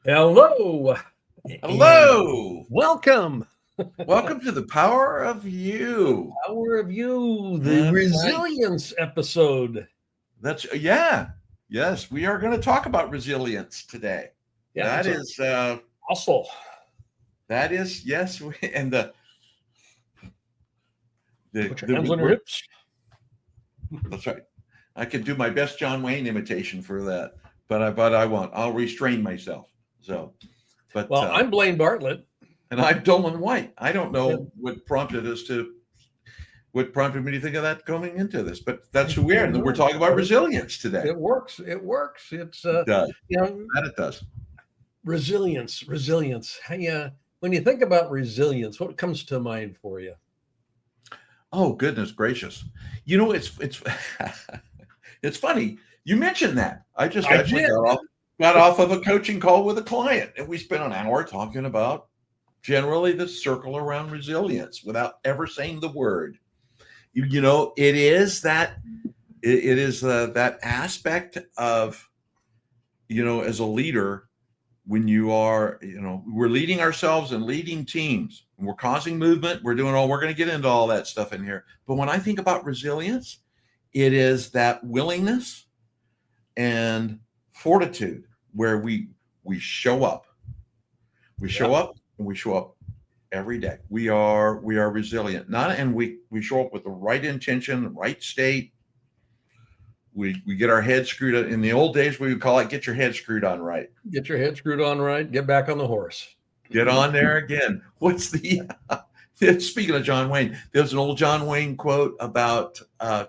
Hello. Hello. Welcome. Welcome to the Power of You. Power of You, the That's right. resilience episode. Yes, we are going to talk about resilience today. Yeah, also. Yes, and the Put your hands on your hips. That's right. I could do my best John Wayne imitation for that, but I won't. I'll restrain myself. I'm Blaine Bartlett. And I'm Doland White. I don't know what prompted me to think of that going into this, but that's who we are. And we're talking about resilience today. It works. It's it does. It does. Resilience. Hey, when you think about resilience, what comes to mind for you? Oh, goodness gracious. You know, it's it's funny. You mentioned that. I just actually got off of a coaching call with a client, and we spent an hour talking about generally the circle around resilience without ever saying the word. You know, it is that aspect of, you know, as a leader, when you are, you know, we're leading ourselves and leading teams, and we're causing movement, we're going to get into all that stuff in here. But when I think about resilience, it is that willingness and fortitude where we show up. We show up, and we show up every day. We are resilient. We show up with the right intention, the right state. We get our head screwed on. In the old days, we would call it get your head screwed on right. Get your head screwed on right. Get back on the horse. Get on there again. Speaking of John Wayne, there's an old John Wayne quote about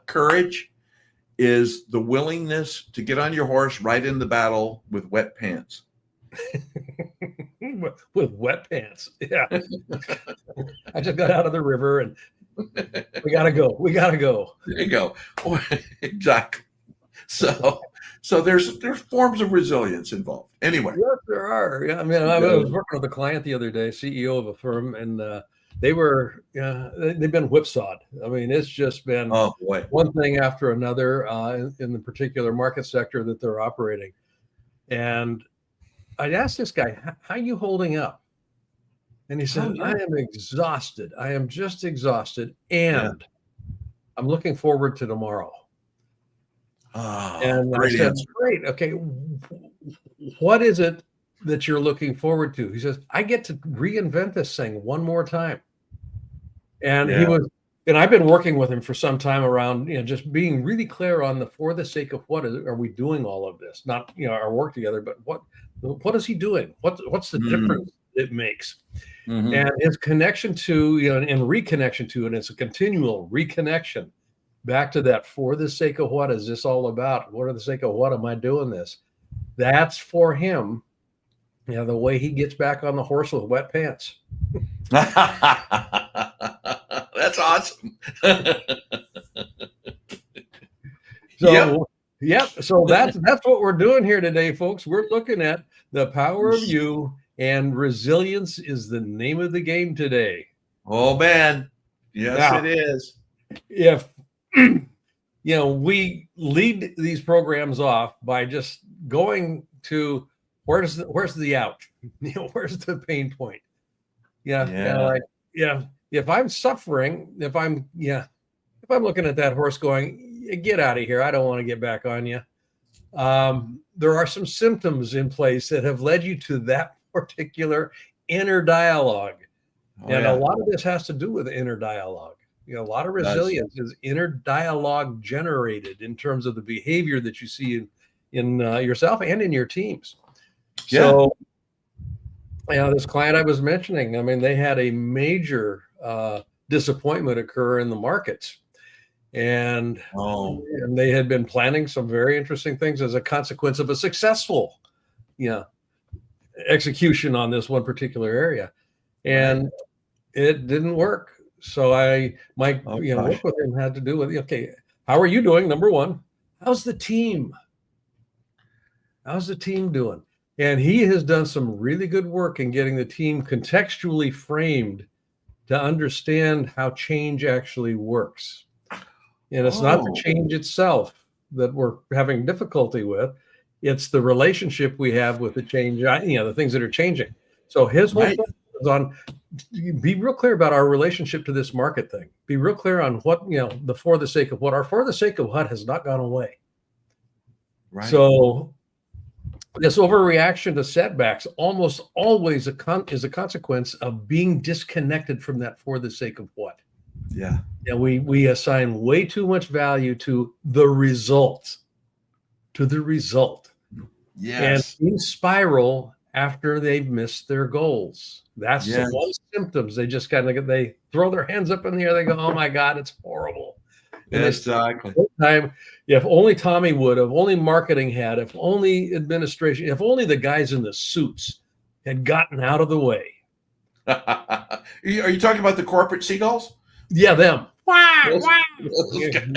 courage is the willingness to get on your horse right in the battle with wet pants. With wet pants. Yeah. I just got out of the river and we gotta go. There you go. Exactly. So there's forms of resilience involved. Anyway. Yes, there are. Yeah. I mean, I was working with a client the other day, CEO of a firm, and they've been whipsawed. I mean, it's just been one thing after another in the particular market sector that they're operating. And I'd asked this guy, how are you holding up? And he said, I am exhausted. I am just exhausted. And I'm looking forward to tomorrow. And I said, great. Okay. What is it that you're looking forward to? He says, I get to reinvent this thing one more time. And I've been working with him for some time around, you know, just being really clear on for the sake of what are we doing all of this? Not, you know, our work together, but what is he doing? What's the difference it makes? Mm-hmm. And his connection to, you know, and reconnection to it, it's a continual reconnection back to that for the sake of what is this all about? What are the sake of what am I doing this? That's for him, you know, the way he gets back on the horse with wet pants. That's awesome. So that's what we're doing here today, folks. We're looking at the power of you, and resilience is the name of the game today. Oh man, yes, it is. If you know, we lead these programs off by just going to where's the out, you know, where's the pain point? If I'm suffering, if I'm looking at that horse going, get out of here, I don't want to get back on you. There are some symptoms in place that have led you to that particular inner dialogue. A lot of this has to do with inner dialogue. You know, a lot of resilience is inner dialogue generated in terms of the behavior that you see in yourself and in your teams. Yeah. So, you know, this client I was mentioning, I mean, they had a major disappointment occur in the markets. And they had been planning some very interesting things as a consequence of a successful, you know, execution on this one particular area. And it didn't work. So work with him had to do with, okay, how are you doing? Number one, how's the team? How's the team doing? And he has done some really good work in getting the team contextually framed to understand how change actually works. And it's not the change itself that we're having difficulty with. It's the relationship we have with the change, the things that are changing. So his whole Right. focus is on, be real clear about our relationship to this market thing. Be real clear on what, the for the sake of what. Our for the sake of what has not gone away. Right. So this overreaction to setbacks almost always is a consequence of being disconnected from that for the sake of what. Yeah. And we assign way too much value to the result, Yes. and spiral after they've missed their goals. That's Yes. one symptoms. They just kind of they throw their hands up in the air. They go, "Oh my God, it's horrible." And Exactly. time, if only Tommy would, if only marketing had, if only administration, if only the guys in the suits had gotten out of the way. Are you talking about the corporate seagulls? Yeah, them. Those guys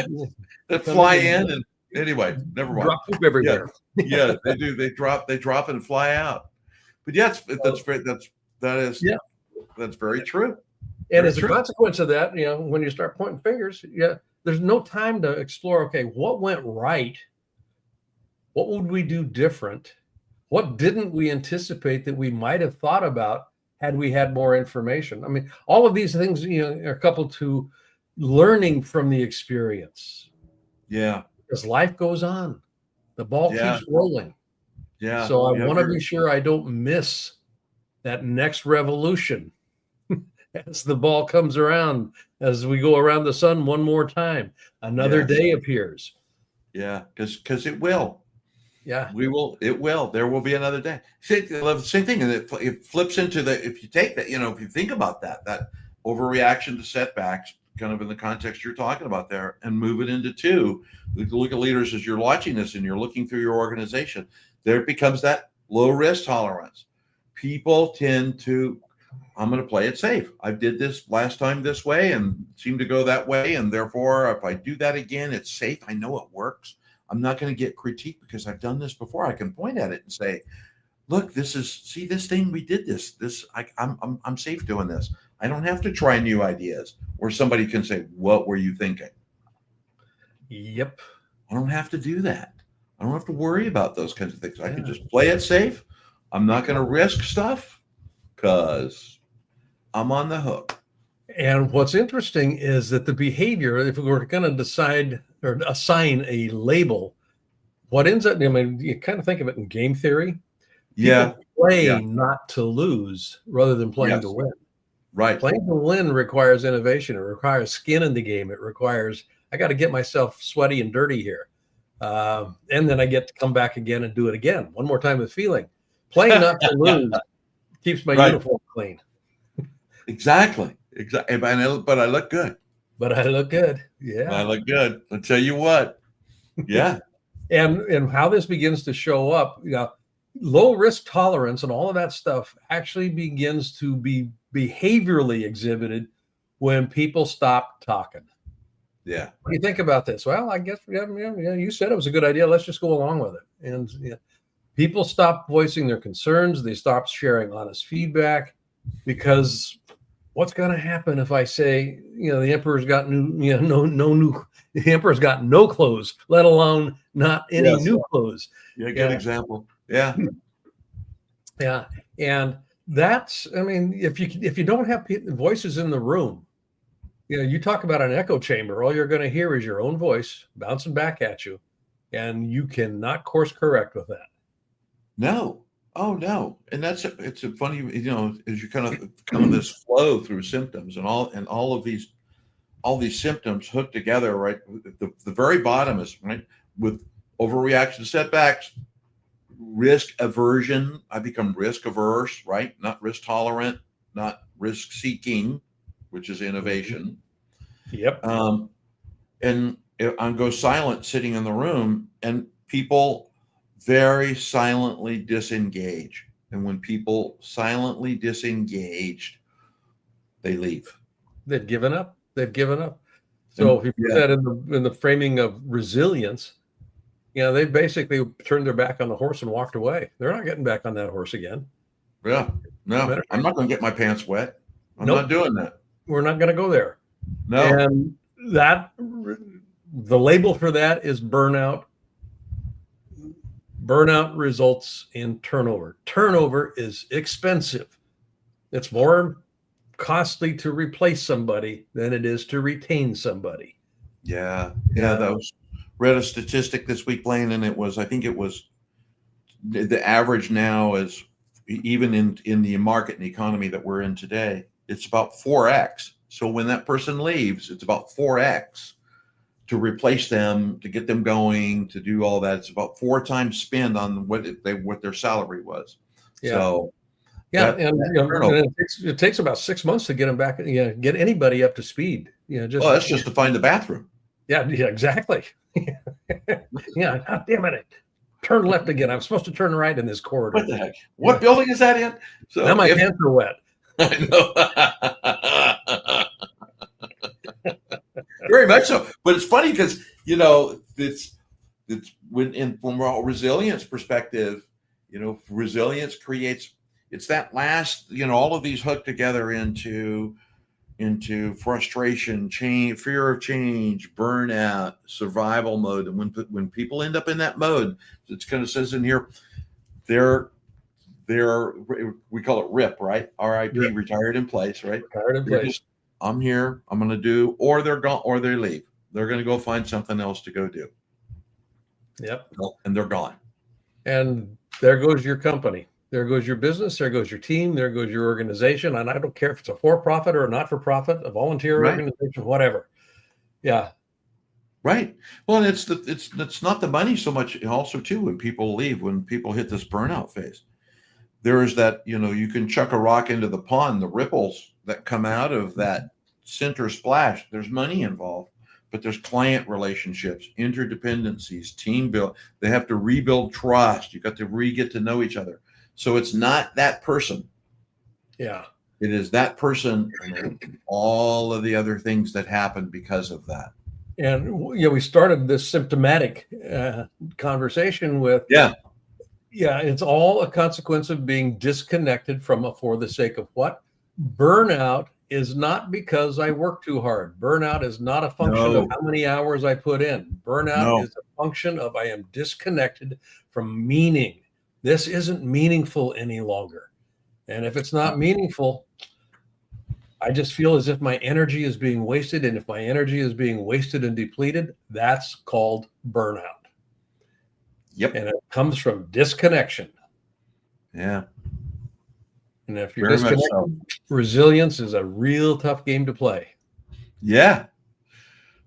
that fly in and anyway, never mind. Drop poop everywhere. Yeah, they do. They drop and fly out. But yes, that's very true. And as a consequence of that, when you start pointing fingers, there's no time to explore, okay, what went right? What would we do different? What didn't we anticipate that we might have thought about had we had more information? I mean, all of these things, are coupled to learning from the experience. Yeah. Because life goes on. The ball keeps rolling. Yeah. So I want to be sure I don't miss that next revolution as the ball comes around, as we go around the sun one more time. Another day appears. Yeah, because it will. Yeah. It will. There will be another day. Same thing. And it flips into if you take that, if you think about that overreaction to setbacks, kind of in the context you're talking about there, and move it into two. Look at leaders as you're watching this and you're looking through your organization. There becomes that low risk tolerance. People tend to, I'm going to play it safe. I did this last time this way and seemed to go that way. And therefore, if I do that again, it's safe. I know it works. I'm not going to get critiqued because I've done this before. I can point at it and say, look, see this thing, we did this. I'm safe doing this. I don't have to try new ideas where somebody can say, what were you thinking? Yep. I don't have to do that. I don't have to worry about those kinds of things. I can just play it safe. I'm not going to risk stuff because I'm on the hook. And what's interesting is that the behavior, if we're going to decide or assign a label, what ends up, you kind of think of it in game theory. People play not to lose rather than playing to win. Right. Playing to win requires innovation. It requires skin in the game. It requires, I got to get myself sweaty and dirty here. And then I get to come back again and do it again. One more time with feeling. Playing not to lose keeps my uniform clean. Exactly. But I look good. Yeah. I look good. I'll tell you what. Yeah. And how this begins to show up, low risk tolerance and all of that stuff actually begins to be behaviorally exhibited when people stop talking. Yeah. What do you think about this? Well, I guess you said it was a good idea. Let's just go along with it. And people stop voicing their concerns. They stop sharing honest feedback, because what's going to happen if I say, the emperor's got the emperor's got no clothes, let alone not any new clothes. Yeah, good example. Yeah. Yeah. And that's, if you don't have voices in the room, you talk about an echo chamber, all you're going to hear is your own voice bouncing back at you, and you cannot course correct with that. No. Oh no. And it's a funny, as you kind of this flow through symptoms and all of these symptoms hooked together, right? The very bottom is right with overreaction, setbacks, risk aversion. I become risk averse, right? Not risk tolerant, not risk seeking, which is innovation. Yep. And I go silent sitting in the room, and people very silently disengage. And when people silently disengaged, they leave. They've given up. So if you put that in the framing of resilience, they basically turned their back on the horse and walked away. They're not getting back on that horse again. Yeah. No, I'm not going to get my pants wet. I'm Nope. not doing that. We're not going to go there. No. And the label for that is burnout, Burnout results in turnover. Turnover is expensive. It's more costly to replace somebody than it is to retain somebody. Yeah. That was read a statistic this week, Blaine, and I think it was the average now is, even in the market and the economy that we're in today, it's about 4x. So when that person leaves, it's about 4x to replace them, to get them going, to do all that. It's about 4 times spend on what their salary was. Yeah. So and it takes about 6 months to get them back, get anybody up to speed. That's just to find the bathroom. Yeah, exactly. Yeah, God damn it. Turn left again. I'm supposed to turn right in this corridor. What the heck? What building is that in? So now my pants are wet. I know. Very much so. But it's funny because, it's from a resilience perspective, resilience creates, it's that last, all of these hook together into frustration, change, fear of change, burnout, survival mode. And when people end up in that mode, it kind of says in here, they're we call it RIP, right? RIP, retired in place, right? Retired in place. I'm here. I'm going to do, or they're gone, or they leave. They're going to go find something else to go do. Yep. And they're gone. And there goes your company. There goes your business. There goes your team. There goes your organization. And I don't care if it's a for-profit or a not-for-profit, a volunteer organization, whatever. Yeah. Right. Well, and it's not the money so much. Also, too, when people leave, when people hit this burnout phase, there is that, you can chuck a rock into the pond, the ripples that come out of that center splash. There's money involved, but there's client relationships, interdependencies, team build. They have to rebuild trust. You got to get to know each other. So it's not that person. Yeah. It is that person and all of the other things that happen because of that. And we started this symptomatic conversation with it's all a consequence of being disconnected from for the sake of what? Burnout is not because I work too hard. Burnout is not a function of how many hours I put in. Burnout is a function of I am disconnected from meaning. This isn't meaningful any longer. And if it's not meaningful, I just feel as if my energy is being wasted. And if my energy is being wasted and depleted, that's called burnout. Yep. And it comes from disconnection. Yeah. And if you're disconnected, resilience is a real tough game to play. Yeah.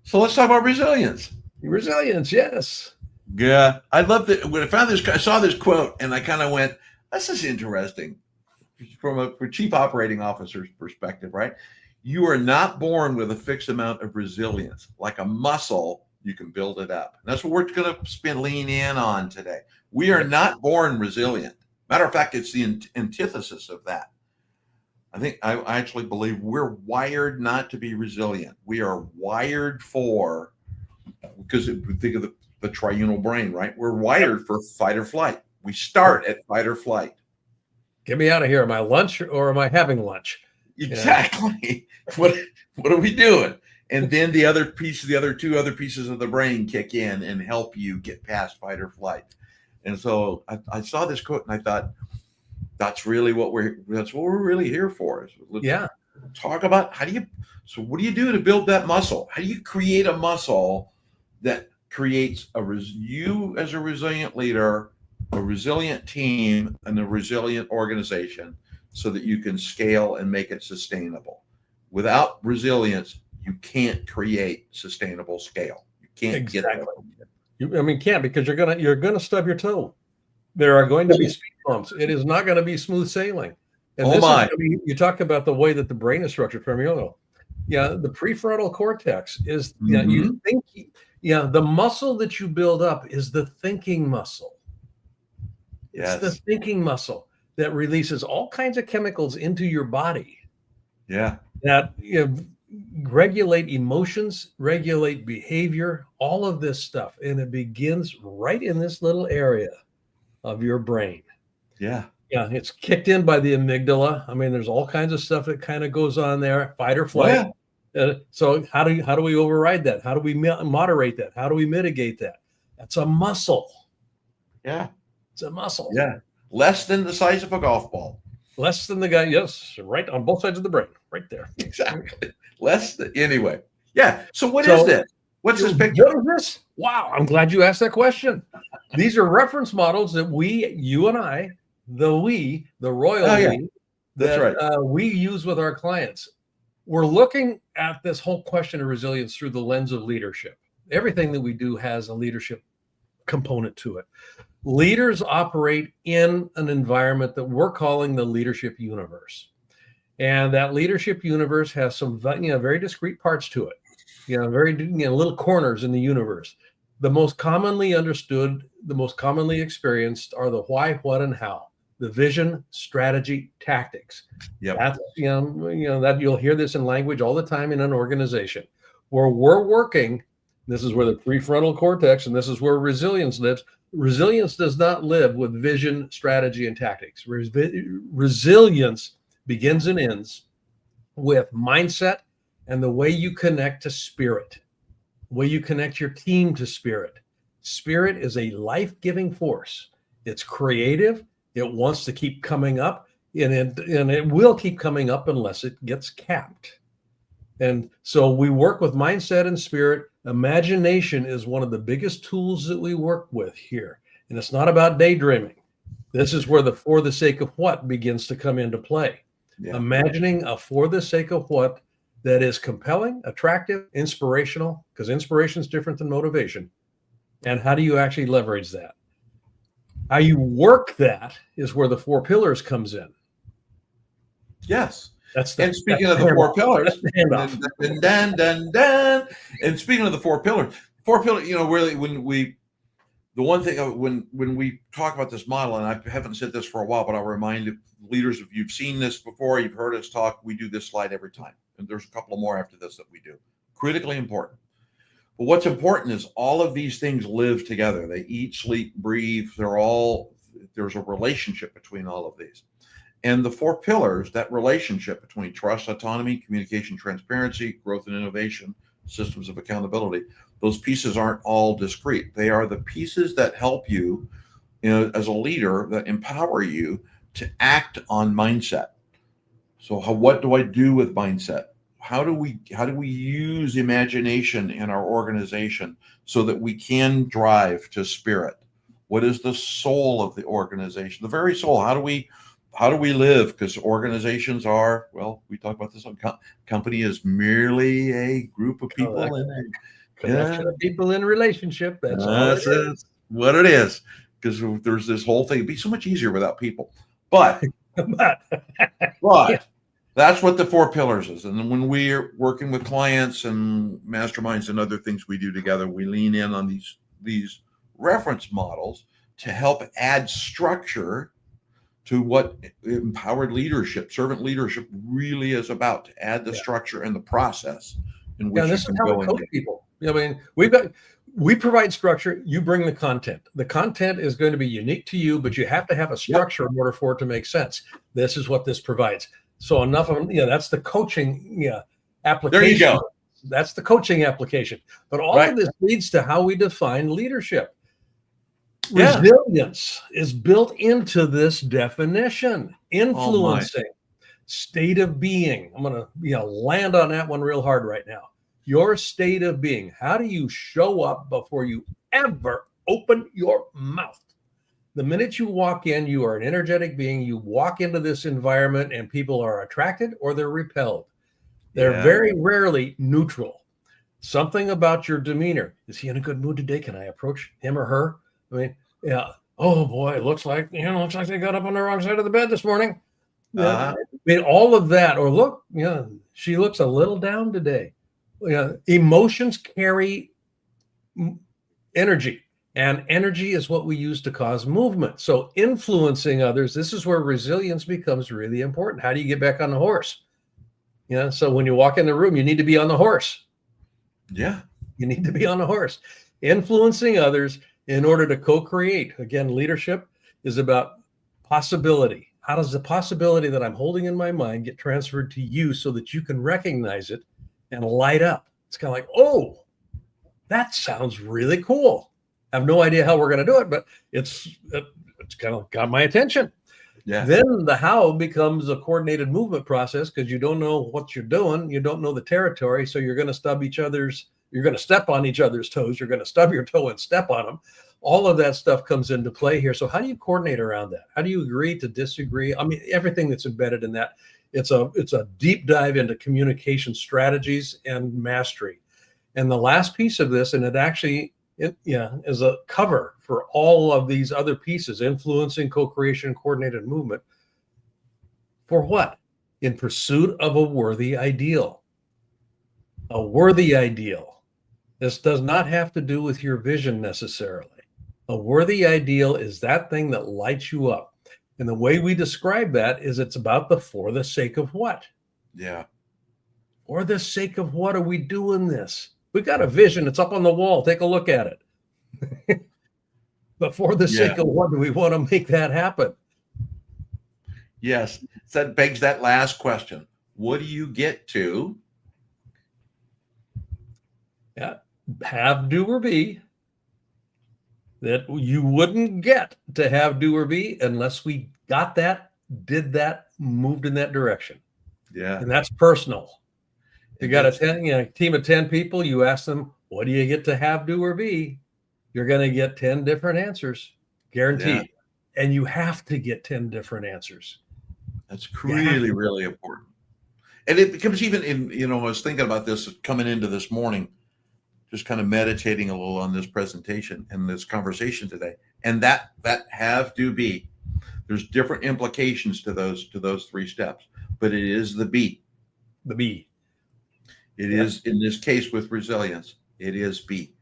So let's talk about resilience. Resilience, yes. Yeah. I love that. When I saw this quote and I kind of went, this is interesting from a chief operating officer's perspective, right? You are not born with a fixed amount of resilience. Like a muscle, you can build it up. And that's what we're going to lean in on today. We are not born resilient. Matter of fact, it's the antithesis of that. I actually believe we're wired not to be resilient. We are wired for, because we think of the triunal brain, right? We're wired for fight or flight. We start at fight or flight. Get me out of here. Am I lunch or am I having lunch? Exactly. What are we doing? And then the other two other pieces of the brain kick in and help you get past fight or flight. And so I saw this quote and I thought, that's really what we're really here for. Talk about what do you do to build that muscle? How do you create a muscle that creates you as a resilient leader, a resilient team, and a resilient organization so that you can scale and make it sustainable? Without resilience, you can't create sustainable scale. You can't get there. Can't, because you're gonna stub your toe. There are going to be speed bumps. It is not going to be smooth sailing. And you talked about the way that the brain is structured from the prefrontal cortex is you think the muscle that you build up is the thinking muscle. Yes. It's the thinking muscle that releases all kinds of chemicals into your body. Yeah. That regulate emotions, regulate behavior, all of this stuff. And it begins right in this little area of your brain. Yeah. Yeah. It's kicked in by the amygdala. There's all kinds of stuff that kind of goes on there, fight or flight. So how do we override that? How do we moderate that? How do we mitigate that? That's a muscle. Yeah. It's a muscle. Yeah. Less than the size of a golf ball. Less than the guy. Yes. Right on both sides of the brain. Right there. Exactly. Anyway. Yeah. So what is this? What's this picture? What is this? Wow. I'm glad you asked that question. These are reference models that you and I, the royal we, that's right. We use with our clients. We're looking at this whole question of resilience through the lens of leadership. Everything that we do has a leadership component to it. Leaders operate in an environment that we're calling the leadership universe. And that leadership universe has some very discrete parts to it, very little corners in the universe. The most commonly understood, the most commonly experienced are the why, what, and how. The vision, strategy, tactics. Yep. That's that you'll hear this in language all the time in an organization where we're working. This is where the prefrontal cortex, and this is where resilience lives. Resilience does not live with vision, strategy, and tactics. Resilience begins and ends with mindset and the way you connect to spirit, the way you connect your team to spirit. Spirit is a life-giving force. It's creative. It wants to keep coming up, and it will keep coming up unless it gets capped. And so we work with mindset and spirit. Imagination is one of the biggest tools that we work with here. And it's not about daydreaming. This is where the for the sake of what begins to come into play. Yeah. Imagining a for the sake of what that is compelling, attractive, inspirational, because inspiration is different than motivation. And how do you actually leverage that? How you work that is where the 4 pillars comes in. Yes. And speaking of the 4 pillars, and speaking of the 4 pillars, really when we talk about this model, and I haven't said this for a while, but I'll remind leaders, if you've seen this before, you've heard us talk, we do this slide every time. And there's a couple more after this that we do. Critically important. But what's important is all of these things live together. They eat, sleep, breathe. There's a relationship between all of these. And the 4 pillars, that relationship between trust, autonomy, communication, transparency, growth and innovation, systems of accountability, those pieces aren't all discrete. They are the pieces that help you, as a leader, that empower you to act on mindset. So what do I do with mindset? How do we use imagination in our organization so that we can drive to spirit? What is the soul of the organization? The very soul. How do we live? Because organizations are, well, we talk about this on company is merely a group of people people in relationship. That's what it is. Because there's this whole thing. It'd be so much easier without people. But that's what the 4 pillars is. And then when we're working with clients and masterminds and other things we do together, we lean in on these reference models to help add structure to what empowered leadership, servant leadership really is about, to add the structure and the process in which this is how we coach people. I mean, we provide structure, you bring the content. The content is going to be unique to you, but you have to have a structure in order for it to make sense. This is what this provides. So enough of that's the coaching application. There you go. That's the coaching application. But all of this leads to how we define leadership. Resilience is built into this definition. Influencing, state of being. I'm going to land on that one real hard right now. Your state of being. How do you show up before you ever open your mouth? The minute you walk in, you are an energetic being. You walk into this environment and people are attracted or they're repelled. They're very rarely neutral. Something about your demeanor. Is he in a good mood today? Can I approach him or her? I mean, oh boy, it looks like they got up on the wrong side of the bed this morning. I mean, all of that, or look, she looks a little down today. Emotions carry energy, and energy is what we use to cause movement. So influencing others, this is where resilience becomes really important. How do you get back on the horse? So when you walk in the room, you need to be on the horse. Yeah. You need to be on the horse. Influencing others in order to co-create. Again, leadership is about possibility. How does the possibility that I'm holding in my mind get transferred to you so that you can recognize it and light up? It's kind of like, oh, that sounds really cool. have no idea how we're going to do it, but it's kind of got my attention. Yeah. Then the how becomes a coordinated movement process because you don't know what you're doing. You don't know the territory. So you're going to step on each other's toes. You're going to stub your toe and step on them. All of that stuff comes into play here. So how do you coordinate around that? How do you agree to disagree? I mean, everything that's embedded in that. It's a deep dive into communication strategies and mastery. And the last piece of this, and is a cover for all of these other pieces: influencing, co-creation, coordinated movement. For what? In pursuit of a worthy ideal. A worthy ideal. This does not have to do with your vision necessarily. A worthy ideal is that thing that lights you up. And the way we describe that is it's about for the sake of what? Yeah. For the sake of what are we doing this? We got a vision. It's up on the wall. Take a look at it. But for the sake of what do we want to make that happen? Yes. So that begs that last question. What do you get to? Yeah. Have, do, or be. That you wouldn't get to have, do, or be unless we got that, did that, moved in that direction. Yeah. And that's personal. You got a team of 10 people, you ask them, what do you get to have, do, or be? You're going to get 10 different answers, guaranteed. Yeah. And you have to get 10 different answers. That's really, really important. And it becomes even I was thinking about this coming into this morning, just kind of meditating a little on this presentation and this conversation today. And that have, do, be, there's different implications to those 3 steps, but it is the be. The be. It is, in this case with resilience, it is be.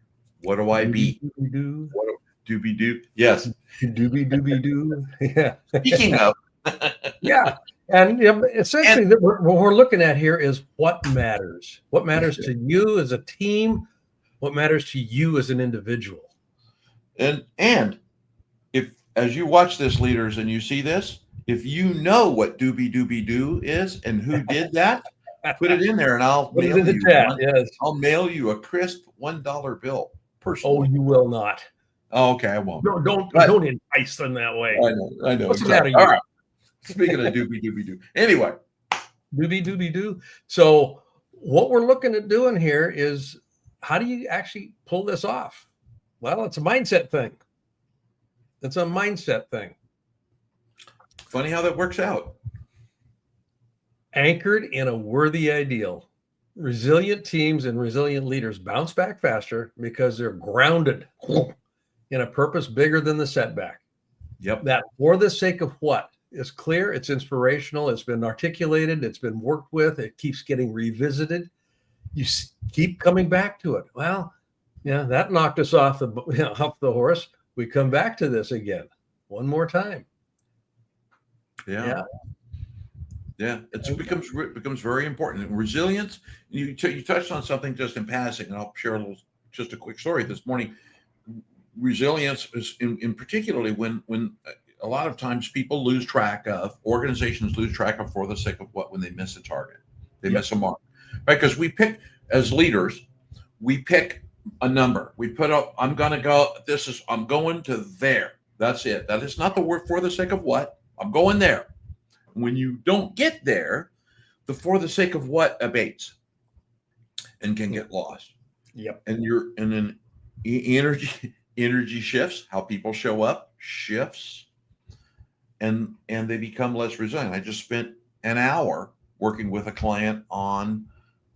What do I be? Do. What do be do? Yes. Do. Yeah. Speaking of. Yeah. And essentially what we're looking at here is what matters. What matters to you as a team? What matters to you as an individual? And if, as you watch this, leaders, and you see this, if you know what do is and who did that, put it in there, and I'll mail you. Yes. I'll mail you a crisp $1 bill personally. Oh, you will not. Oh, okay, I won't. No, don't entice them that way. I know. What's the matter? All right. Speaking of do. Anyway. Do. So what we're looking at doing here is, how do you actually pull this off? Well, it's a mindset thing. It's a mindset thing. Funny how that works out. Anchored in a worthy ideal. Resilient teams and resilient leaders bounce back faster because they're grounded in a purpose bigger than the setback. Yep. That for the sake of what is clear, it's inspirational, it's been articulated, it's been worked with, it keeps getting revisited. You keep coming back to it. Well, yeah, that knocked us off the horse. We come back to this again one more time. Yeah. It becomes very important. And resilience. You touched on something just in passing, and I'll share just a quick story this morning. Resilience is in particularly when a lot of times people lose track of, organizations lose track of for the sake of what, when they miss a target, they miss a mark, right? Because we pick, as leaders, we pick a number. We put up, I'm going to there. That's it. That is not the word for the sake of what. I'm going there. When you don't get there, the for the sake of what abates and can get lost. Yep. And then energy shifts, how people show up shifts, and they become less resilient. I just spent an hour working with a client on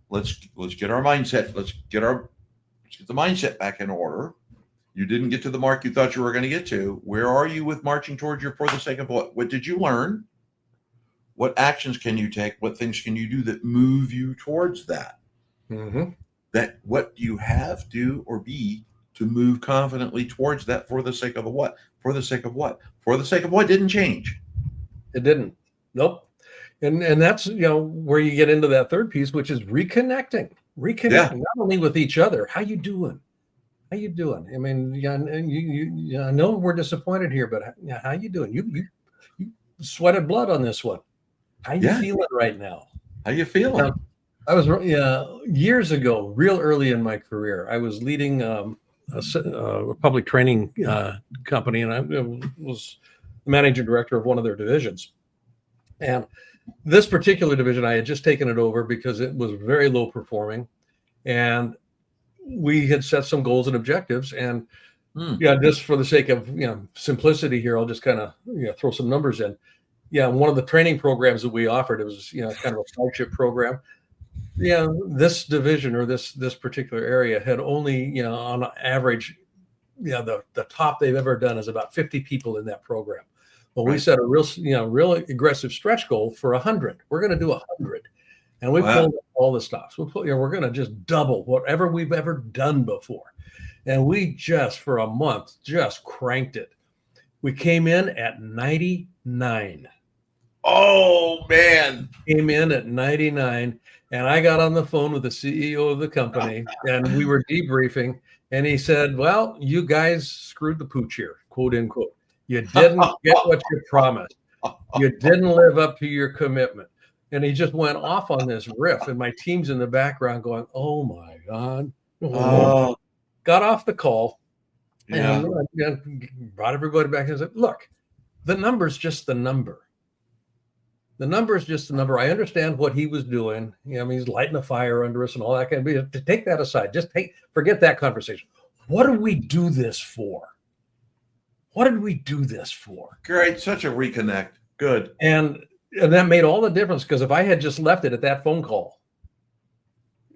let's get our mindset, let's get the mindset back in order. You didn't get to the mark you thought you were going to get to. Where are you with marching towards your for the sake of what? What did you learn? What actions can you take? What things can you do that move you towards that? Mm-hmm. That what do you have, do, or be to move confidently towards that for the sake of the what? For the sake of what? For the sake of what didn't change. It didn't. Nope. And that's, where you get into that third piece, which is reconnecting not only with each other. How you doing? I mean, I know we're disappointed here, but how you doing? You sweated blood on this one. How you feeling right now? How you feeling? I was years ago, real early in my career, I was leading a public training company, and I was the managing director of one of their divisions. And this particular division, I had just taken it over because it was very low performing, and we had set some goals and objectives. And just for the sake of simplicity here, I'll just kind of throw some numbers in. One of the training programs that we offered, it was kind of a flagship program. This division or this particular area had only on average, the top they've ever done is about 50 people in that program. Well, we set a real aggressive stretch goal for 100. We're going to do 100, and we pulled all the stops. We're going to just double whatever we've ever done before, and we just for a month just cranked it. We came in at 99. Oh man! Came in at 99, and I got on the phone with the CEO of the company, and we were debriefing, and he said, "Well, you guys screwed the pooch here, quote unquote. You didn't get what you promised. You didn't live up to your commitment." And he just went off on this riff, and my team's in the background going, "Oh my God." Got off the call and brought everybody back and said, "Look, the number's just the number. The number is just the number. I understand what he was doing. He's lighting a fire under us and all that kind of. To take that aside, forget that conversation. What did we do this for? What did we do this for?" Great, such a reconnect. Good. And that made all the difference, because if I had just left it at that phone call,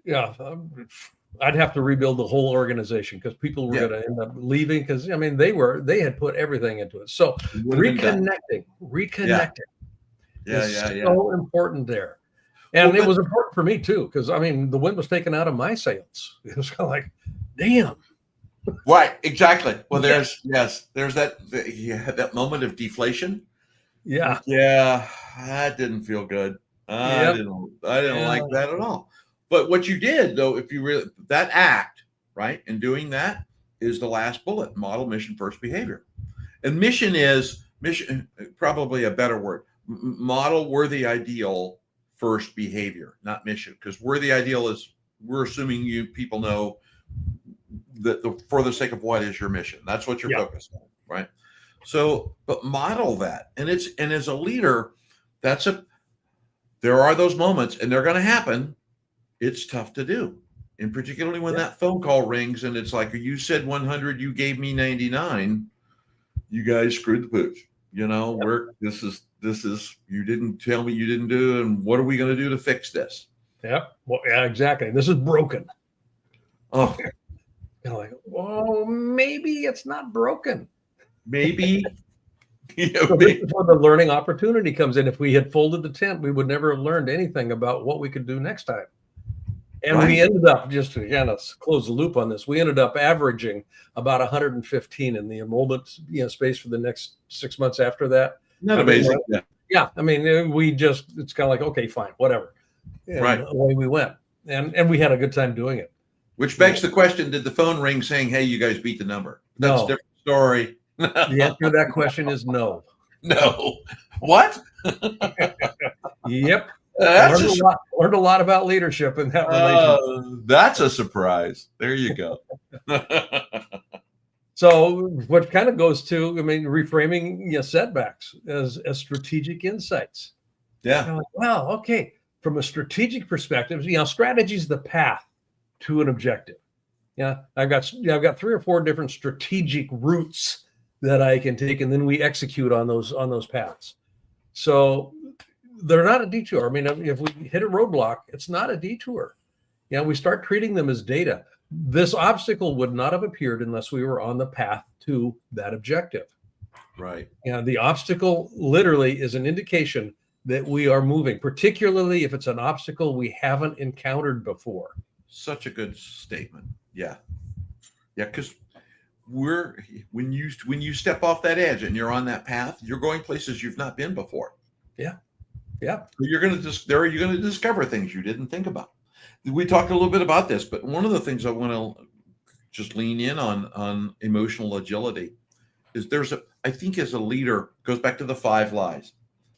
I'd have to rebuild the whole organization, because people were going to end up leaving, because they had put everything into it. So reconnecting. So important there. And it was important for me too, because the wind was taken out of my sails. It was kind of like, damn. Right, exactly. Well, there's that moment of deflation. Yeah, that didn't feel good. I didn't like that at all. But what you did, though, if you really that act, right, and doing that is the last bullet: model, mission, first behavior. And mission, probably a better word. Model, worthy, ideal, first behavior, not mission, because worthy, ideal is we're assuming people know that for the sake of what is your mission. That's what you're focused on, right? So, but model that, and as a leader, there are those moments, and they're going to happen. It's tough to do, and particularly when that phone call rings, and it's like, you said 100, you gave me 99. You guys screwed the pooch. This is you didn't tell me, you didn't do, and what are we going to do to fix this? Exactly. This is broken. Oh. Like, well, maybe it's not broken. Maybe. So this is where the learning opportunity comes in. If we had folded the tent, we would never have learned anything about what we could do next time. And we ended up, just to close the loop on this, we ended up averaging about 115 in the enrollment space for the next 6 months after that. Not amazing. It's kind of like, okay, fine, whatever. And away we went. And we had a good time doing it. Which begs the question, did the phone ring saying, "Hey, you guys beat the number"? That's a different story. The answer to that question is no. No. What? Yep. Learned a lot about leadership in that relationship. That's a surprise. There you go. So what kind of goes to, reframing setbacks as strategic insights. Yeah. Well, okay. From a strategic perspective, strategy is the path to an objective. I've got 3 or 4 different strategic routes that I can take, and then we execute on those paths. So they're not a detour. If we hit a roadblock, it's not a detour. We start treating them as data. This obstacle would not have appeared unless we were on the path to that objective. Right. The obstacle literally is an indication that we are moving, particularly if it's an obstacle we haven't encountered before. Such a good statement. Yeah. Because when you step off that edge and you're on that path, you're going places you've not been before. Yeah. You're going to discover things you didn't think about. We talked a little bit about this, but one of the things I want to just lean in on emotional agility is I think as a leader, goes back to the 5 lies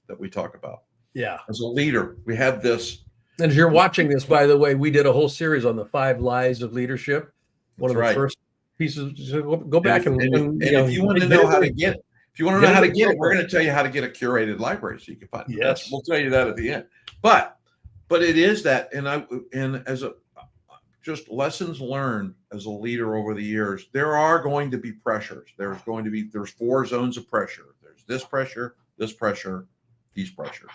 that we talk about. Yeah. As a leader, we have this. And as you're watching this, by the way, we did a whole series on the 5 lies of leadership. One of the first pieces. So go back and if you want to know how to get it, if you want to know how to get it, we're going to tell you how to get a curated library so you can find it. Yes, we'll tell you that at the end. But it is that, and as a just lessons learned as a leader over the years, there are going to be pressures. There's 4 zones of pressure. There's this pressure, these pressures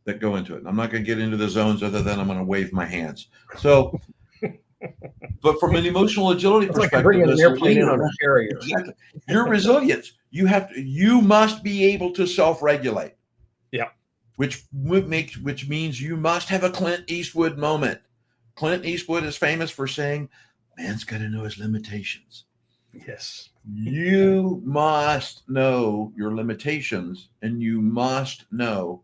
that go into it. And I'm not going to get into the zones other than I'm going to wave my hands. So, but from an emotional agility perspective, like bringing an airplane in on a carrier. Exactly. Your resilience, you must be able to self-regulate. Yeah. Which means you must have a Clint Eastwood moment. Clint Eastwood is famous for saying, man's got to know his limitations. Yes. You must know your limitations, and you must know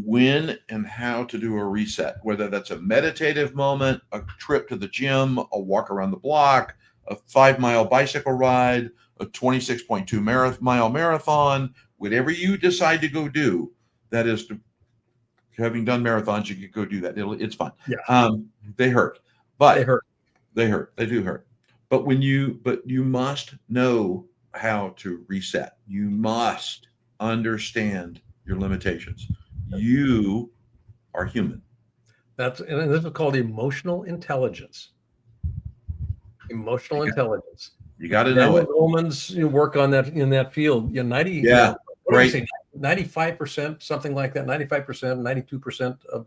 when and how to do a reset, whether that's a meditative moment, a trip to the gym, a walk around the block, a 5-mile bicycle ride, a 26.2-mile marathon, whatever you decide to go do. That is, having done marathons, you can go do that. It's fun. Yeah. They hurt, but they hurt. They do hurt. But you must know how to reset. You must understand your limitations. You are human. And this is called emotional intelligence. Emotional intelligence. You got to know it. Goleman's work on that in that field. 95%, something like that. 95%, 92% of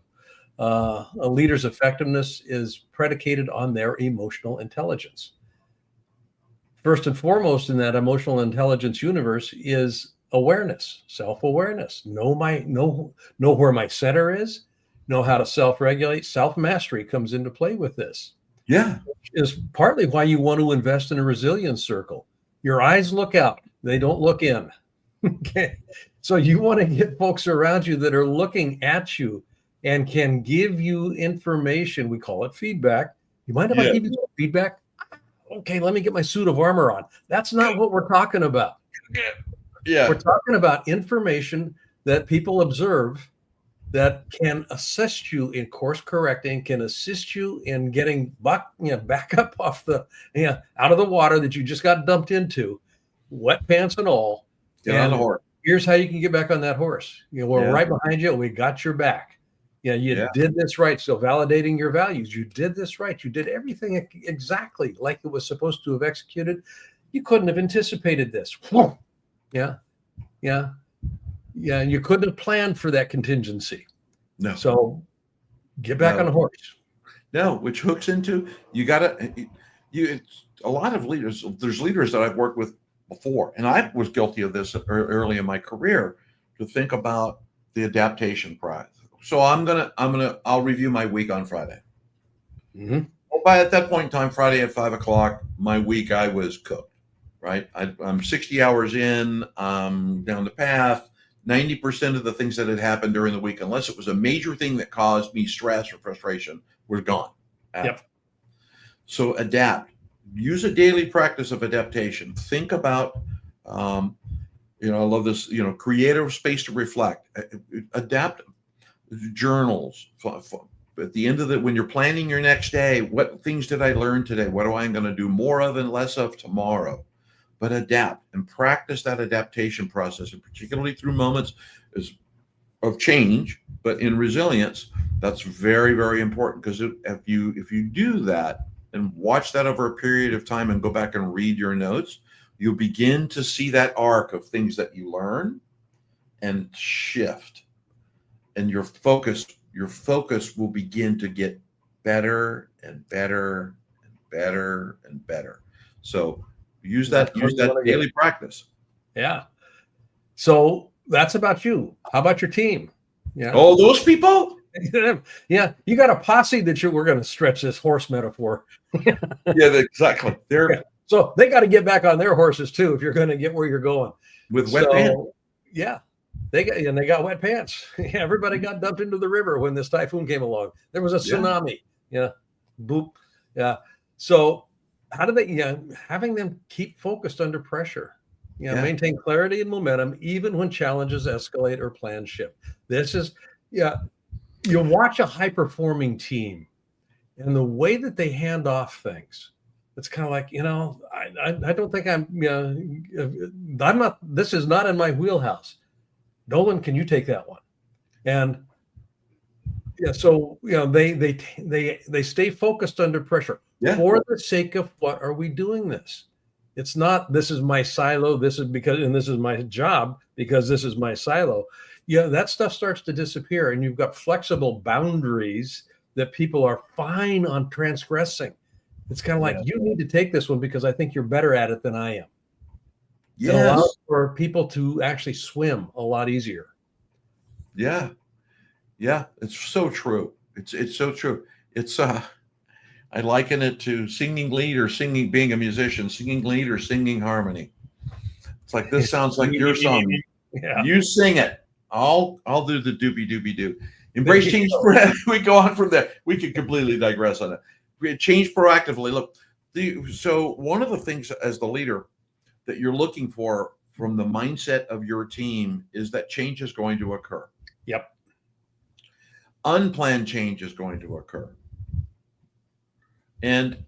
a leader's effectiveness is predicated on their emotional intelligence. First and foremost in that emotional intelligence universe is awareness, self-awareness. Know where my center is, know how to self-regulate. Self-mastery comes into play with this. Yeah. Which is partly why you want to invest in a resilience circle. Your eyes look out, they don't look in. Okay. So you want to get folks around you that are looking at you and can give you information. We call it feedback. You mind if I give you some feedback? Okay, let me get my suit of armor on. That's not what we're talking about. Yeah. We're talking about information that people observe that can assist you in course correcting, can assist you in getting back up off out of the water that you just got dumped into, wet pants and all. Get on the horse. Here's how you can get back on that horse. We're right behind you. We got your back. You did this right. So validating your values. You did this right. You did everything exactly like it was supposed to have executed. You couldn't have anticipated this. Yeah. And you couldn't have planned for that contingency. No. So get back on the horse. No, which hooks into a lot of leaders. There's leaders that I've worked with before, and I was guilty of this early in my career, to think about the adaptation process. So I'll review my week on Friday. Mm-hmm. Well, by at that point in time, Friday at 5:00, my week, I was cooked, right? I'm 60 hours in, down the path. 90% of the things that had happened during the week, unless it was a major thing that caused me stress or frustration, were gone. Yep. So adapt. Use a daily practice of adaptation. Think about, I love this, creative space to reflect. Adapt journals. At the end of when you're planning your next day, what things did I learn today? What am I going to do more of and less of tomorrow? But adapt and practice that adaptation process, and particularly through moments of change, but in resilience, that's very, very important, because if you do that and watch that over a period of time and go back and read your notes, you'll begin to see that arc of things that you learn and shift, and your focus will begin to get better and better and better and better. So use that daily practice. Yeah. So that's about you. How about your team? Yeah. Oh, those people? Yeah. You got a posse that we're going to stretch this horse metaphor. Yeah, exactly. So they got to get back on their horses too, if you're going to get where you're going. With wet pants. Yeah. They got wet pants. Everybody got dumped into the river when this typhoon came along. There was a tsunami. Yeah. Boop. Yeah. So how do they, having them keep focused under pressure, maintain clarity and momentum, even when challenges escalate or plans shift. This is, you'll watch a high performing team and the way that they hand off things it's kind of like, I don't think I'm not, this is not in my wheelhouse. Dolan, can you take that one? And yeah, so they stay focused under pressure for the sake of what are we doing this? It's not this is my silo, this is my job because this is my silo. Yeah, that stuff starts to disappear, and you've got flexible boundaries that people are fine on transgressing. It's kind of like you need to take this one because I think you're better at it than I am. It allows for people to actually swim a lot easier. Yeah. Yeah, it's so true. It's so true. It's I liken it to singing lead or being a musician, singing lead or singing harmony. It's like, this sounds like your song. Yeah. You sing it. I'll do the doobie doobie doo. Embrace change. We go on from there. We could completely digress on it. Change proactively. Look, so one of the things as the leader that you're looking for from the mindset of your team is that change is going to occur. Yep. Unplanned change is going to occur. And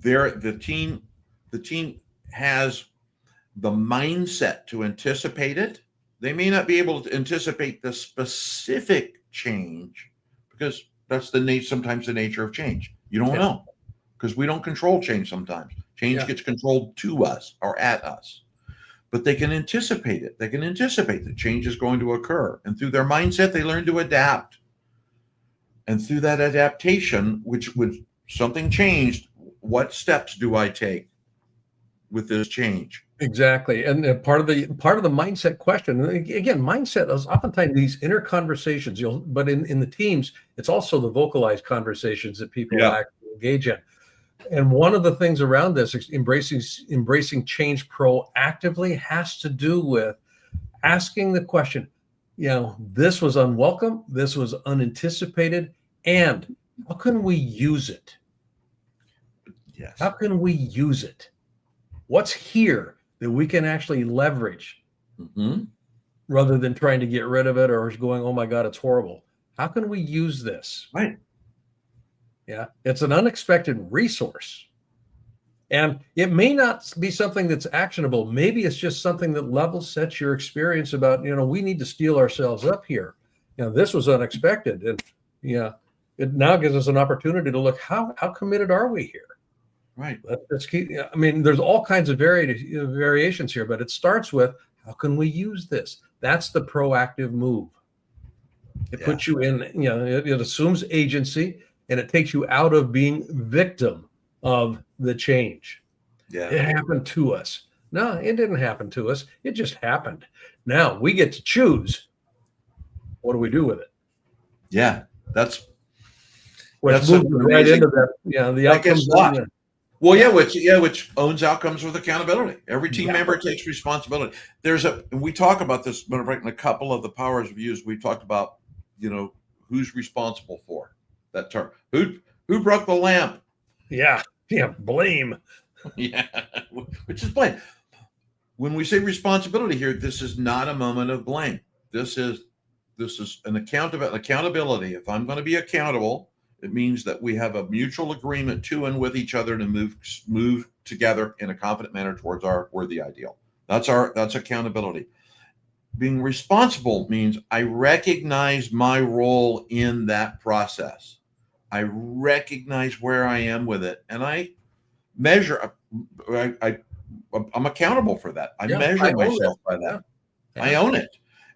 the team has the mindset to anticipate it. They may not be able to anticipate the specific change because that's sometimes the nature of change. You don't know because we don't control change sometimes. Change gets controlled to us or at us. But they can anticipate it. They can anticipate that change is going to occur. And through their mindset, they learn to adapt. And through that adaptation, which would something changed, what steps do I take with this change? Exactly. And part of the mindset question, again, mindset is oftentimes these inner conversations, but in the teams, it's also the vocalized conversations that people actually engage in. And one of the things around this, embracing change proactively, has to do with asking the question, this was unwelcome, this was unanticipated, and how can we use it? Yes. How can we use it? What's here that we can actually leverage rather than trying to get rid of it or going, oh my God, it's horrible. How can we use this? Right. Yeah, it's an unexpected resource. And it may not be something that's actionable. Maybe it's just something that level sets your experience about, we need to steel ourselves up here. This was unexpected. And it now gives us an opportunity to look, how committed are we here? Right. Let's keep, there's all kinds of variations here, but it starts with, how can we use this? That's the proactive move. It puts you in, it assumes agency, and it takes you out of being victim of the change. Yeah. It happened to us. No, it didn't happen to us. It just happened. Now we get to choose. What do we do with it? Yeah. That's moves right into that. Yeah. The outcomes. Well, which owns outcomes with accountability. Every team member takes responsibility. We talk about this in a couple of the powers of use. We talked about, who's responsible for that term. Who broke the lamp? Yeah. Blame. Yeah. Which is blame. When we say responsibility here, this is not a moment of blame. This is an accountability. If I'm going to be accountable, it means that we have a mutual agreement to and with each other to move together in a confident manner towards our worthy ideal. That's accountability. Being responsible means I recognize my role in that process. I recognize where I am with it, and I measure. I'm accountable for that. I measure myself by that. Yeah. I own it,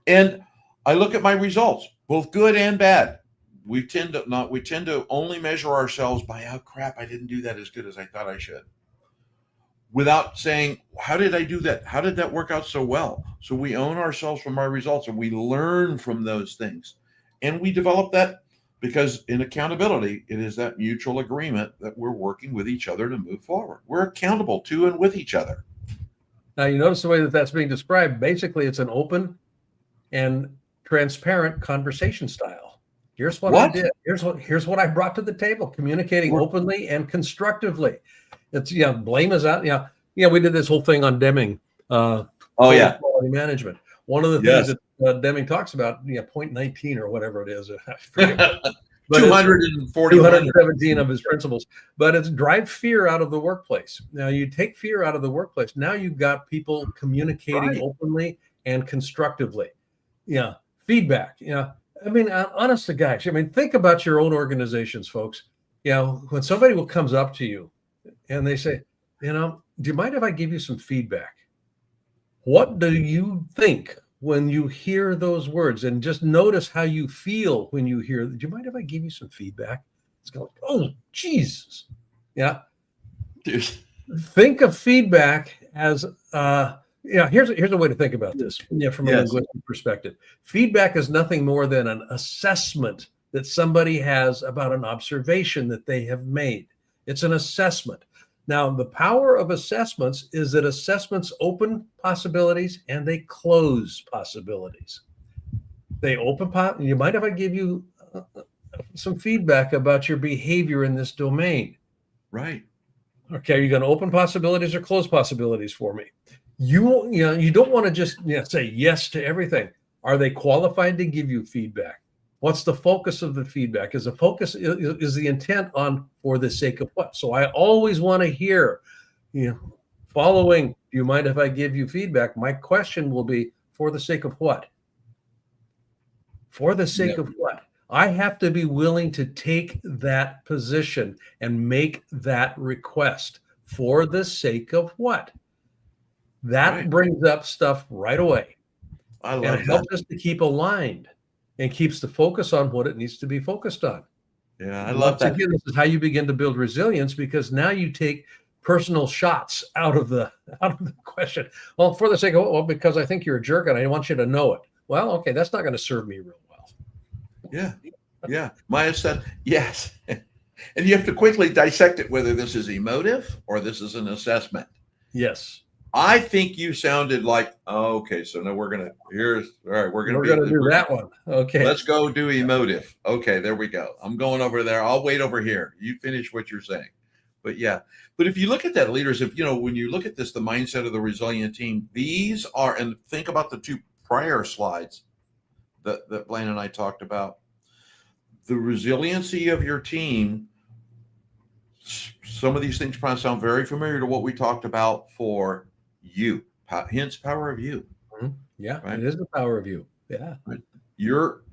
and I look at my results, both good and bad. We tend to only measure ourselves by, oh crap, I didn't do that as good as I thought I should, without saying, how did I do that? How did that work out so well? So we own ourselves from our results, and we learn from those things, and we develop that. Because in accountability, it is that mutual agreement that we're working with each other to move forward. We're accountable to and with each other. Now, you notice the way that that's being described. Basically, it's an open and transparent conversation style. Here's what I did. Here's what I brought to the table. Communicating openly and constructively. It's blame is out. We did this whole thing on Deming. Quality management. One of the things that Deming talks about, point 19 or whatever it is. But it's 240 217 of his principles. But it's drive fear out of the workplace. Now you take fear out of the workplace. Now you've got people communicating openly and constructively. Yeah, feedback. Yeah, I mean, honest to gosh, I mean, think about your own organizations, folks. You know, when somebody comes up to you and they say, you know, do you mind if I give you some feedback? What do you think when you hear those words? And just notice how you feel when you hear, do you mind if I give you some feedback? It's going, oh, Jesus. Yeah. Think of feedback as, here's a way to think about this from a linguistic perspective. Feedback is nothing more than an assessment that somebody has about an observation that they have made. It's an assessment. Now, the power of assessments is that assessments open possibilities and they close possibilities. They open, you mind if I give you some feedback about your behavior in this domain? Right. Okay, are you going to open possibilities or close possibilities for me? You don't want to just say yes to everything. Are they qualified to give you feedback? What's the focus of the feedback? Is the intent on for the sake of what? So I always want to hear, following, do you mind if I give you feedback? My question will be, for the sake of what? For the sake of what? I have to be willing to take that position and make that request. For the sake of what? That brings up stuff right away. I love that. And it helps us to keep aligned and keeps the focus on what it needs to be focused on. Yeah, I love that. Again, this is how you begin to build resilience, because now you take personal shots out of the question. Well, for the sake of, because I think you're a jerk and I want you to know it. Well, okay, that's not going to serve me real well. Yeah. Yes. And you have to quickly dissect it, whether this is emotive or this is an assessment. Yes. I think you sounded like, okay, so now we're going to do that one. Okay. Let's go do emotive. Okay, there we go. I'm going over there. I'll wait over here. You finish what you're saying. But if you look at that leadership, when you look at this, the mindset of the resilient team, these are, and think about the two prior slides that Blaine and I talked about, the resiliency of your team. Some of these things probably sound very familiar to what we talked about for you, hence power of you. Yeah, right? It is the power of you. Yeah, right. You're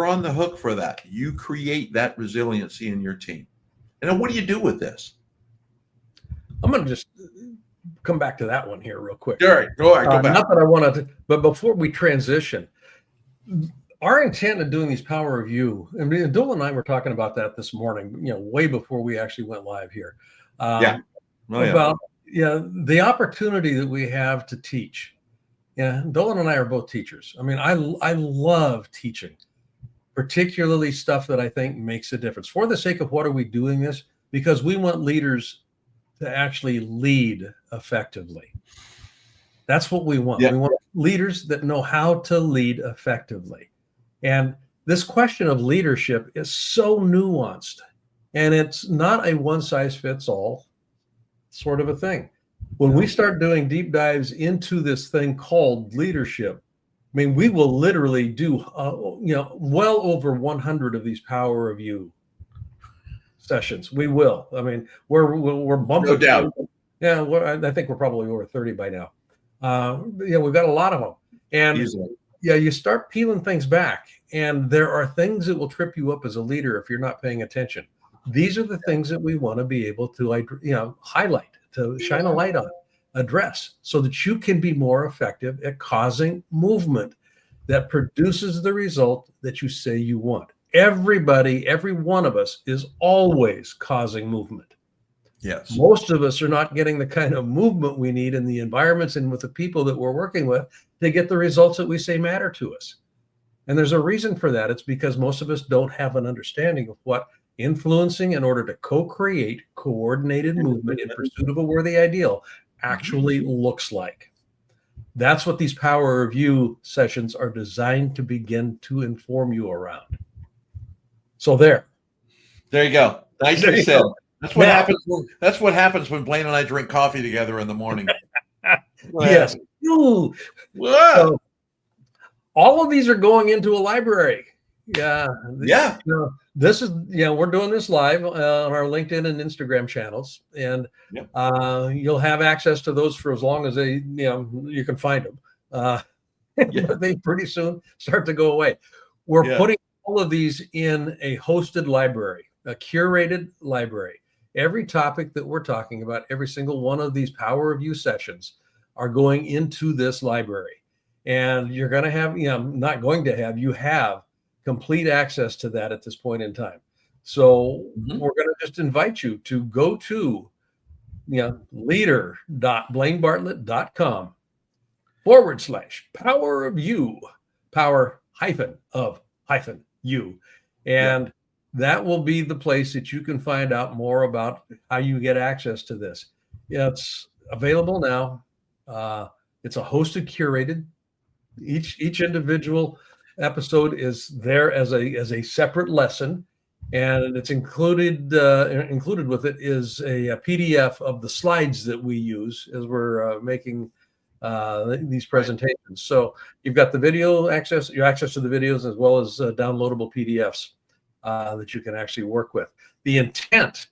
on the hook for that. You create that resiliency in your team. And then what do you do with this? I'm going to just come back to that one here real quick. All right, go back. Not that I want to, but before we transition, our intent in doing these power of you, I mean, Doland and I were talking about that this morning, way before we actually went live here. About the opportunity that we have to teach. Yeah, Doland and I are both teachers. I mean, I love teaching, particularly stuff that I think makes a difference. For the sake of what are we doing this? Because we want leaders to actually lead effectively. That's what we want. We want leaders that know how to lead effectively. And this question of leadership is so nuanced, and it's not a one-size-fits-all sort of a thing. When we start doing deep dives into this thing called leadership, I mean, we will literally do, well over 100 of these power of you sessions. We will. I mean, we're bumping. No doubt. Yeah, I think we're probably over 30 by now. We've got a lot of them. And you start peeling things back, and there are things that will trip you up as a leader if you're not paying attention. These are the things that we want to be able to, highlight, to shine a light on, address, so that you can be more effective at causing movement that produces the result that you say you want. Everybody, every one of us is always causing movement. Yes. Most of us are not getting the kind of movement we need in the environments and with the people that we're working with to get the results that we say matter to us. And there's a reason for that. It's because most of us don't have an understanding of what influencing in order to co-create coordinated movement in pursuit of a worthy ideal actually looks like. That's what these power of you sessions are designed to begin to inform you around. So there you go. Nicely said. That's what happens. That's what happens when Blaine and I drink coffee together in the morning. Yes. So, all of these are going into a library. Yeah. Yeah. This is, we're doing this live on our LinkedIn and Instagram channels, and Yep. you'll have access to those for as long as you can find them. But they pretty soon start to go away. We're putting all of these in a hosted library, a curated library. Every topic that we're talking about, every single one of these Power of You sessions are going into this library. And you're going to have, you have complete access to that at this point in time. So we're going to just invite you to go to leader.blainebartlett.com /power of you, power of you. And that will be the place that you can find out more about how you get access to this. It's available now. It's a hosted, curated. Each individual episode is there as a separate lesson, and it's included with it is a PDF of the slides that we use as we're making these presentations. So you've got the video access, your access to the videos, as well as downloadable PDFs that you can actually work with. The intent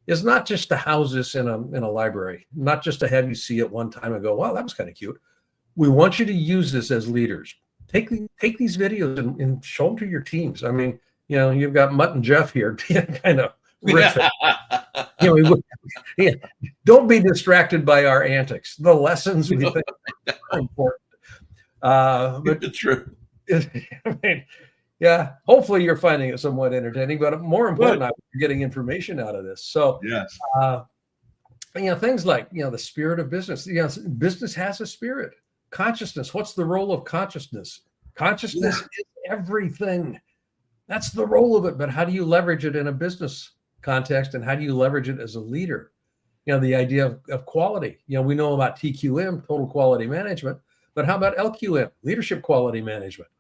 is not just to house this in a library, not just to have you see it one time and go, wow, that was kind of cute. We want you to use this as leaders. Take these videos and show them to your teams. I mean, you've got Mutt and Jeff here kind of riffing. Don't be distracted by our antics. The lessons we think are important. But it's true. I mean, hopefully you're finding it somewhat entertaining, but more important, you're getting information out of this. So yes. Things like, the spirit of business. Business has a spirit. Consciousness. What's the role of consciousness? Consciousness is everything. That's the role of it. But how do you leverage it in a business context, and how do you leverage it as a leader? The idea of quality. We know about TQM, total quality management, but how about LQM, leadership quality management?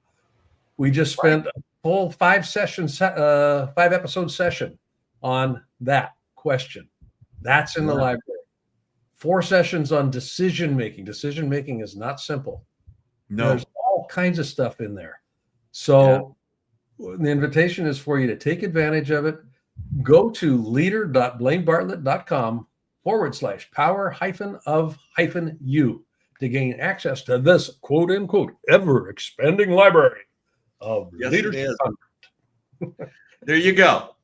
We just spent a full 5-episode session on that question. That's in the library. 4 sessions on decision making. Decision making is not simple. No. There's all kinds of stuff in there. So the invitation is for you to take advantage of it. Go to leader.blainebartlett.com /power of you to gain access to this quote unquote ever expanding library of leadership. There you go.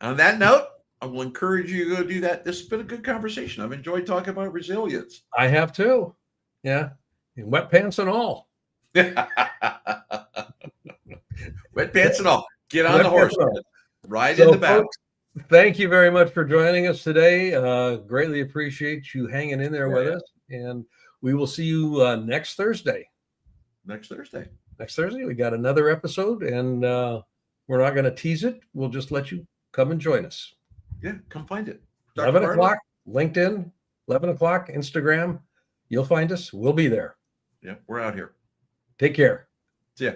On that note, I will encourage you to go do that. This has been a good conversation. I've enjoyed talking about resilience. I have too. Yeah. And wet pants and all. Wet pants and all. Get on the horse. Ride in the back. Thank you very much for joining us today. Greatly appreciate you hanging in there with us. And we will see you next Thursday. Next Thursday, we got another episode, and we're not going to tease it. We'll just let you come and join us. Yeah, come find it. 11 o'clock, LinkedIn, 11 o'clock, Instagram. You'll find us. We'll be there. Yeah, we're out here. Take care. See ya.